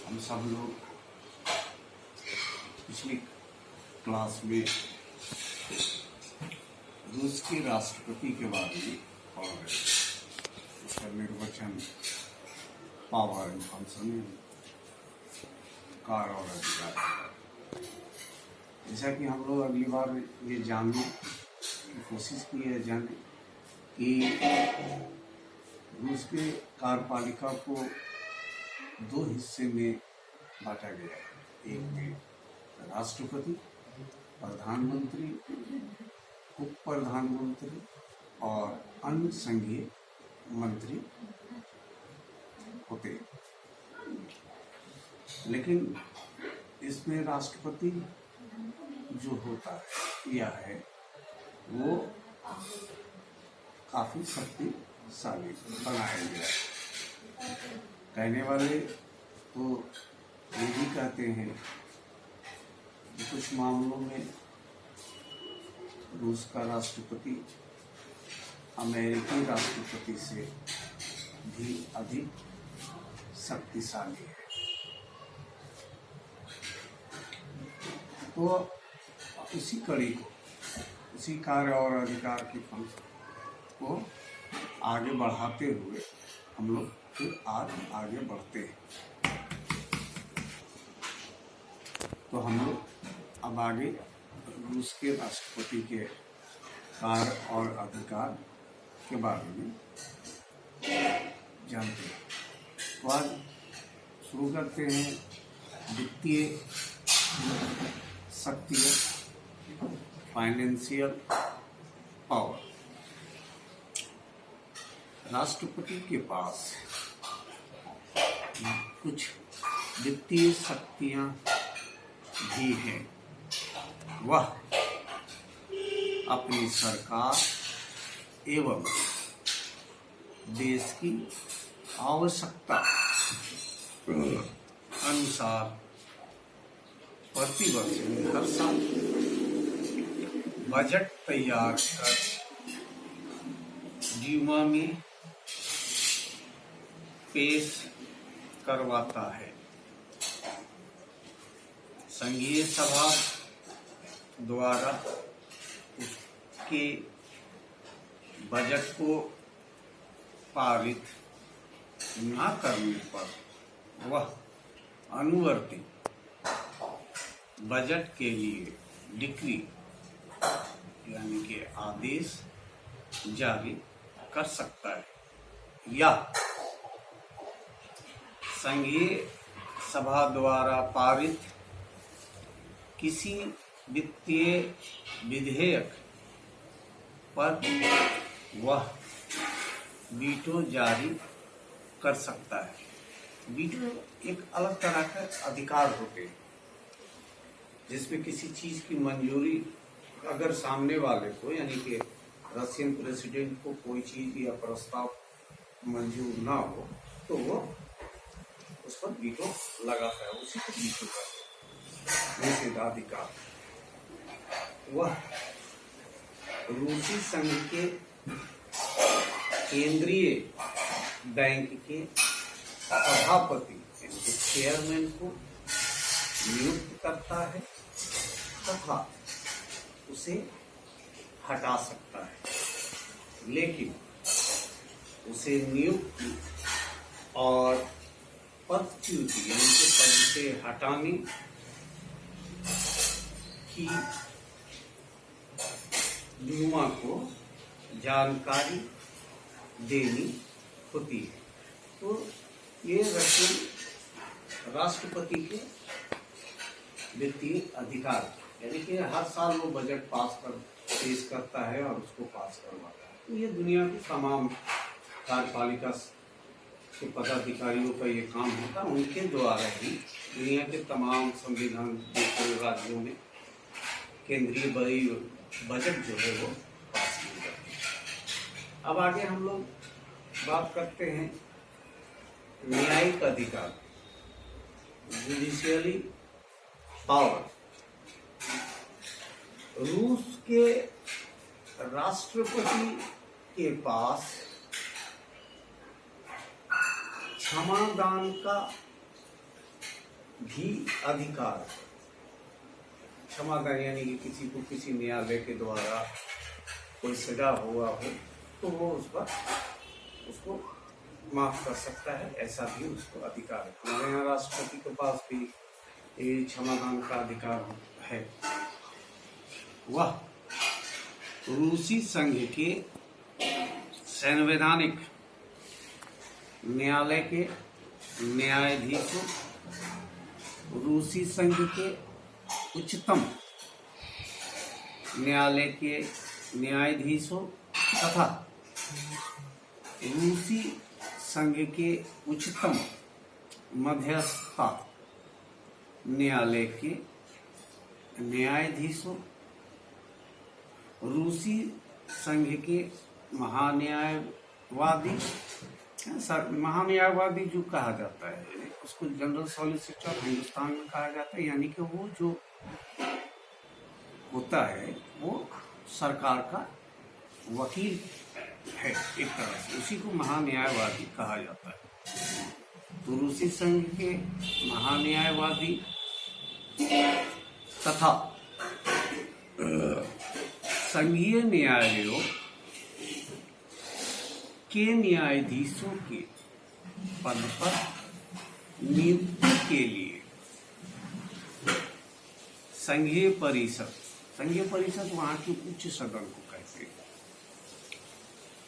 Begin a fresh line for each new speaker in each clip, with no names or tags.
हम सब लोग पिछली क्लास में रूस के राष्ट्रपति के बारे में पढ़ रहे थे। उसका निर्वचन, पावर एंड फंक्शन, कार और अधिकार। जैसा कि हम लोग अगली बार ये जानने की कोशिश की है जाने कि रूस के कार्यपालिका को दो हिस्से में बांटा गया है। एक में राष्ट्रपति, प्रधानमंत्री, उप प्रधानमंत्री और अन्य संघीय मंत्री होते हैं। लेकिन इसमें राष्ट्रपति जो होता है या है वो काफी शक्तिशाली बनाया गया है। कहने वाले तो ये भी कहते हैं कि कुछ मामलों में रूस का राष्ट्रपति अमेरिकी राष्ट्रपति से भी अधिक शक्तिशाली है। तो इसी कड़ी को, इसी कार्य और अधिकार की फंक्शन को आगे बढ़ाते हुए हम लोग फिर आज आगे बढ़ते हैं। तो हम लोग अब आगे रूस के राष्ट्रपति के कार्य और अधिकार के बारे में जानते हैं। तो आज शुरू करते हैं वित्तीय शक्ति, फाइनेंशियल पावर। राष्ट्रपति के पास कुछ वित्तीय शक्तियां भी हैं। वह अपनी सरकार एवं देश की आवश्यकता अनुसार प्रतिवर्ष हर साल बजट तैयार कर जीवा में पेश करवाता है। संघीय सभा द्वारा उसके बजट को पारित न करने पर वह अनुवर्ती बजट के लिए डिक्री यानी कि आदेश जारी कर सकता है या संघीय सभा द्वारा पारित किसी वित्तीय विधेयक पर वह वीटो जारी कर सकता है। वीटो एक अलग तरह का अधिकार होते हैं जिसमें किसी चीज की मंजूरी अगर सामने वाले को यानी कि रशियन प्रेसिडेंट को कोई चीज या प्रस्ताव मंजूर ना हो तो वो उस पर वीटो लगाता है, उसी को वीटो कहते हैं। निषेधाधिकार वह रूसी संघ के केंद्रीय बैंक के सभापति चेयरमैन को नियुक्त करता है तथा उसे हटा सकता है। लेकिन उसे नियुक्ति और पदच्युति यानी कि पद से हटाने की डूमा को जानकारी देनी होती है। तो ये रशियन राष्ट्रपति के वित्तीय अधिकार यानी कि हर साल वो बजट पेश करता है और उसको पास करवाता है। तो ये दुनिया की तमाम कार्यपालिका के पदाधिकारियों का ये काम होता है। उनके द्वारा ही दुनिया के तमाम संविधान राज्यों में केंद्रीय बजट जो है वो पास किए जाते हैं। अब आगे हम लोग बात करते हैं न्यायिक अधिकार, जुडिशियली पावर। रूस के राष्ट्रपति के पास क्षमादान का भी अधिकार, क्षमादान यानी कि किसी को किसी न्यायालय के द्वारा कोई सजा हुआ हो तो वो उस पर उसको माफ कर सकता है, ऐसा भी उसको अधिकार है। हमारे यहाँ राष्ट्रपति के पास भी ये क्षमादान का अधिकार है। वह रूसी संघ के संवैधानिक न्यायालय के न्यायाधीशों, रूसी संघ के उच्चतम न्यायालय के न्यायाधीशों तथा रूसी संघ के उच्चतम मध्यस्थता न्यायालय के न्यायाधीशों, रूसी संघ के महान्यायवादी, महान्यायवादी जो कहा जाता है उसको जनरल सॉलिसिटर हिंदुस्तान में कहा जाता है, यानी कि वो जो होता है वो सरकार का वकील है एक तरह से, उसी को महान्यायवादी कहा जाता है। तो रूसी संघ के महान्यायवादी तथा संघीय न्यायालयों के न्यायाधीशों के पद पर नियुक्ति के लिए संघीय परिषद वहां के उच्च सदन को कहते हैं,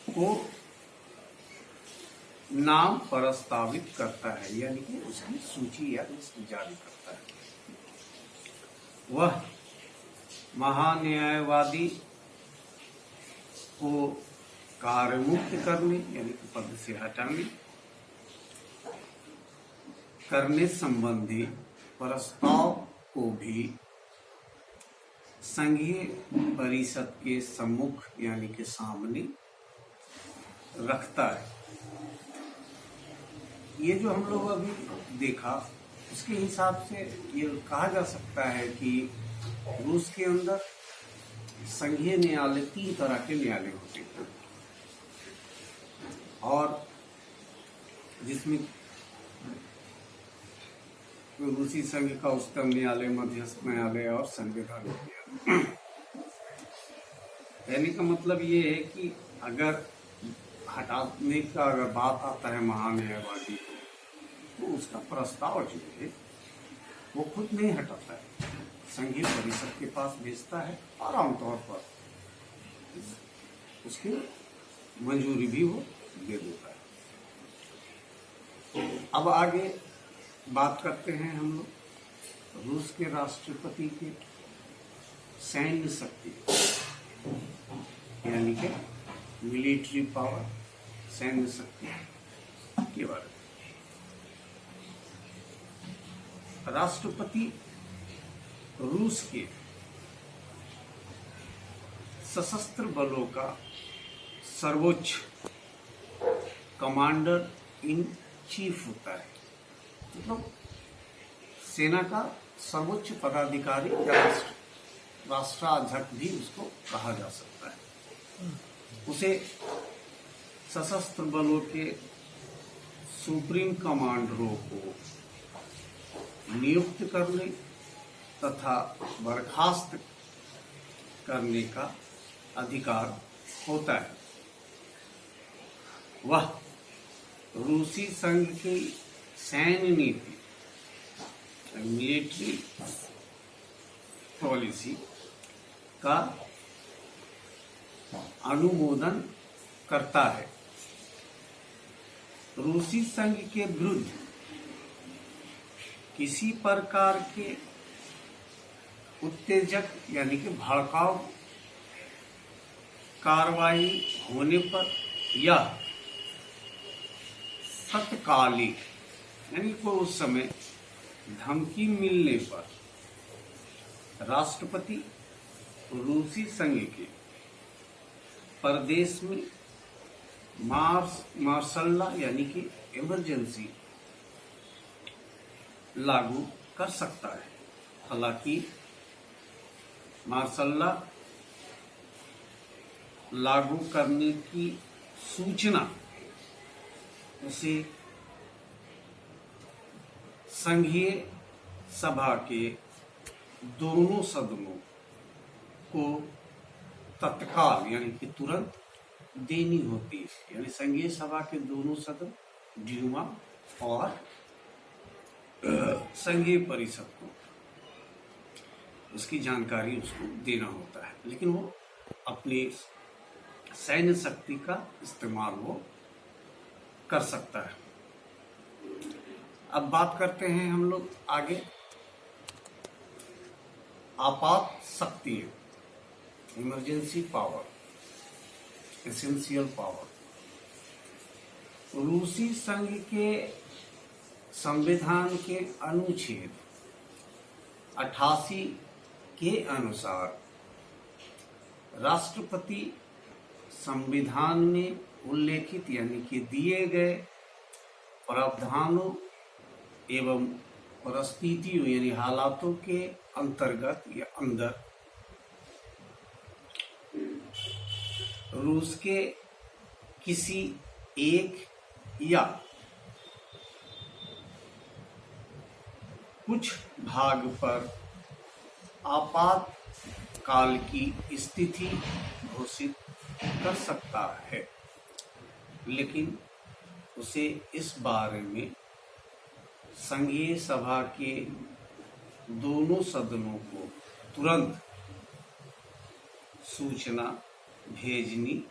को नाम प्रस्तावित करता है, यानी कि उसकी सूची या लिस्ट जारी करता है। वह महान्यायवादी को कार्यमुक्त करने यानी कि पद से हटाने करने संबंधी प्रस्ताव को भी संघीय परिषद के सम्मुख यानी कि सामने रखता है। ये जो हम लोग अभी देखा उसके हिसाब से ये कहा जा सकता है कि रूस के अंदर संघीय न्यायालय 3 तरह के न्यायालय होते हैं, और जिसमें रूसी संघ का उच्चतम न्यायालय, मध्यस्थ न्यायालय और संवैधानिक न्यायालय। कहने का मतलब ये है कि अगर हटाने का अगर बात आता है महान्यायवादी को, तो उसका प्रस्ताव जो है वो खुद नहीं हटाता है, संघीय परिषद के पास भेजता है और आमतौर पर उसकी मंजूरी भी वो दे देता है। अब आगे बात करते हैं हम लोग रूस के राष्ट्रपति के सैन्य शक्ति यानी कि मिलिट्री पावर, सैन्य शक्ति के बारे में। राष्ट्रपति रूस के सशस्त्र बलों का सर्वोच्च कमांडर इन चीफ होता है, मतलब सेना का सर्वोच्च पदाधिकारी या राष्ट्राध्यक्ष भी उसको कहा जा सकता है। उसे सशस्त्र बलों के सुप्रीम कमांडरों को नियुक्त करने तथा बर्खास्त करने का अधिकार होता है। वह रूसी संघ की सैन्य नीति मिलिट्री पॉलिसी का अनुमोदन करता है। रूसी संघ के विरुद्ध किसी प्रकार के उत्तेजक यानी कि भड़काऊ कार्रवाई होने पर या तत्कालिक यानी को उस समय धमकी मिलने पर राष्ट्रपति रूसी संघ के प्रदेश में मार्शल यानी कि इमरजेंसी लागू कर सकता है। हालांकि मार्शल लागू करने की सूचना उसे संघीय सभा के दोनों सदनों को तत्काल यानी कि तुरंत देनी होती है। यानी संघीय सभा के दोनों सदन ड्यूमा और संघीय परिषद को उसकी जानकारी उसको देना होता है, लेकिन वो अपनी सैन्य शक्ति का इस्तेमाल वो कर सकता है। अब बात करते हैं हम लोग आगे आपात शक्ति, इमरजेंसी पावर, एसेंशियल पावर। रूसी संघ के संविधान के अनुच्छेद 88 के अनुसार राष्ट्रपति संविधान में उल्लेखित यानी कि दिए गए प्रावधानों एवं परिस्थितियों यानी हालातों के अंतर्गत या अंदर रूस के किसी एक या कुछ भाग पर आपातकाल की स्थिति घोषित कर सकता है, लेकिन उसे इस बारे में संघीय सभा के दोनों सदनों को तुरंत सूचना भेजनी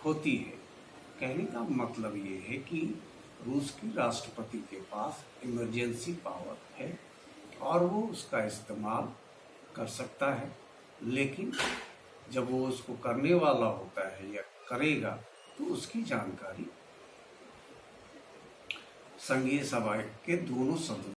होती है। कहने का मतलब ये है कि रूस की राष्ट्रपति के पास इमरजेंसी पावर है और वो उसका इस्तेमाल कर सकता है, लेकिन जब वो उसको करने वाला होता है या करेगा तो उसकी जानकारी संघीय सभा के दोनों सदनों